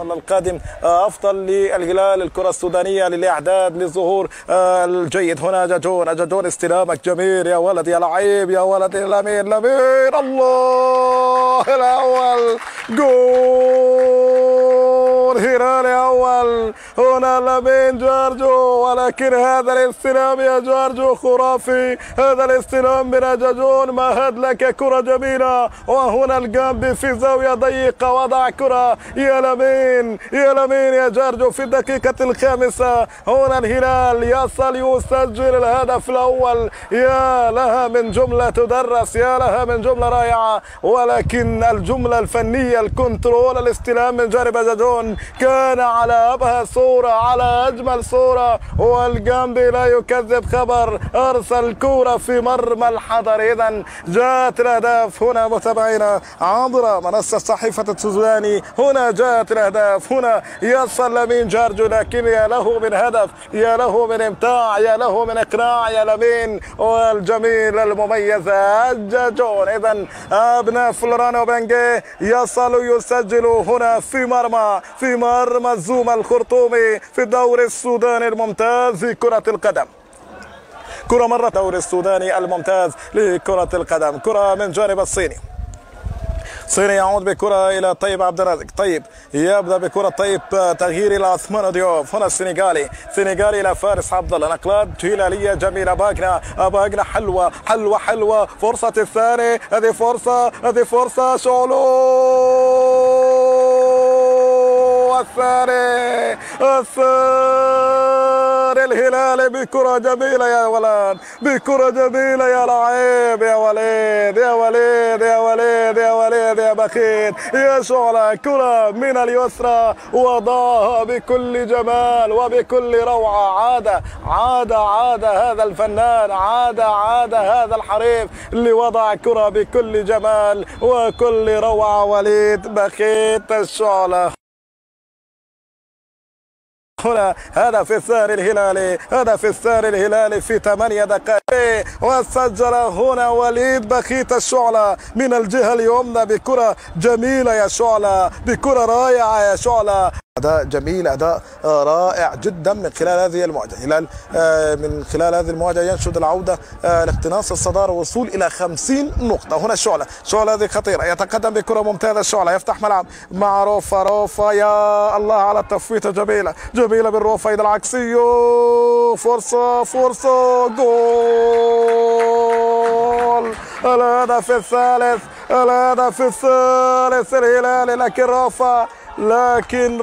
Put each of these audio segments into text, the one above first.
الله القادم أفضل للهلال. الكرة السودانية للإعداد للظهور الجيد. هنا جاجون استلامك جميل يا ولد يا لعيب يا ولد يا لمين الله الأول جول هلال أول. هنا لمين جارجو، ولكن هذا الاستلام يا جارجو خرافي. هذا الاستلام من جاجون مهد لك كرة جميلة، وهنا الجنب في زاوية ضيقة وضع كرة يا لمين يا لمين يا جارجو في الدقيقة الخامسة. هنا الهلال يصل يسجل الهدف الأول. يا لها من جملة تدرس، يا لها من جملة رائعة، ولكن الجملة الفنية الكنترول الاستلام من جانب جاجون كان على أبهى صورة على أجمل صورة، والجنبي لا يكذب خبر، أرسل كورة في مرمى الحضر. إذا جاءت الأهداف هنا متابعينا عبر منصة صحيفة السوداني. هنا جاءت الأهداف، هنا يصل لمين جارجو، لكن يا له من هدف، يا له من امتاع، يا له من إقناع يا لمين، والجميل المميز جاجون. إذا أبناء فلورانو بنجي يصلوا يسجلوا هنا في مرمى الزوم الخرطومي في الدوري السوداني الممتاز لكرة القدم. كرة مرة الدوري السوداني الممتاز لكرة القدم. كرة من جانب الصيني يعود بكرة إلى طيب عبد الرازق. طيب يبدأ بكرة طيب، تغيير إلى عثمان ديوف. هنا السنغالي إلى فارس عبد الله. نقلات هلالية جميلة. باقنا حلوة. فرصة الثاني، هذه فرصة شعلو الثاني الهلال بكرة جميلة يا ولد، بكرة جميلة يا لعيب يا وليد يا بخيت يا شعلة. كرة من اليسرى وضعها بكل جمال وبكل روعة. عاد هذا الفنان، عاد هذا الحريف اللي وضع كرة بكل جمال وكل روعة. وليد بخيت الشعلة. هنا هدف الثاني الهلالي في 8 دقائق، وسجل هنا وليد بخيت الشعلة من الجهة اليمنى بكرة جميلة يا شعلة، بكرة رائعة يا شعلة. أداء جميل، أداء رائع جدا من خلال هذه المواجهة. الهلال من خلال هذه المواجهة ينشد العودة لاقتناص الصدارة والوصول إلى 50 نقطة. هنا الشعلة هذه خطيرة، يتقدم بكرة ممتازة. الشعلة يفتح ملعب مع روفا يا الله على التفويتة جميلة بالروفا. إذا العكسي فرصة جول. الهدف الثالث الهلالي، لكن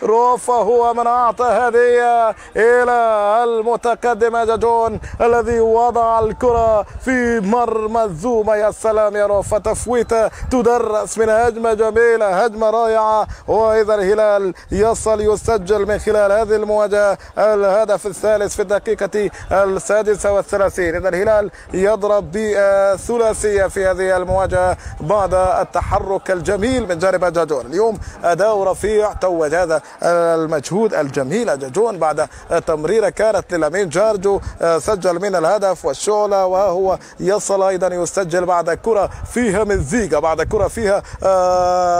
روفا هو من أعطى هدية إلى المتقدم جاجون الذي وضع الكرة في مرمى الزوم. يا سلام يا روفا، تفويته تدرس من هجمة جميلة، هجمة رائعة. وإذا الهلال يصل يسجل من خلال هذه المواجهة الهدف الثالث في الدقيقة 36. إذا الهلال يضرب بثلاثية في هذه المواجهة بعد التحرك الجميل من جانب جاجون. اليوم أداء رفيع، توج هذا المجهود الجميل جاجون بعد تمريرة كانت للامين جارجو، سجل من الهدف والشعلة، وهو يصل أيضا يسجل بعد كرة فيها مزيقة، بعد كرة فيها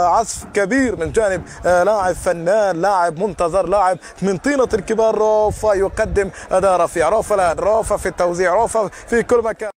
عزف كبير من جانب لاعب فنان، لاعب منتظر، لاعب من طينة الكبار. روفا يقدم أداء رفيع. روفا في التوزيع، روفا في كل مكان.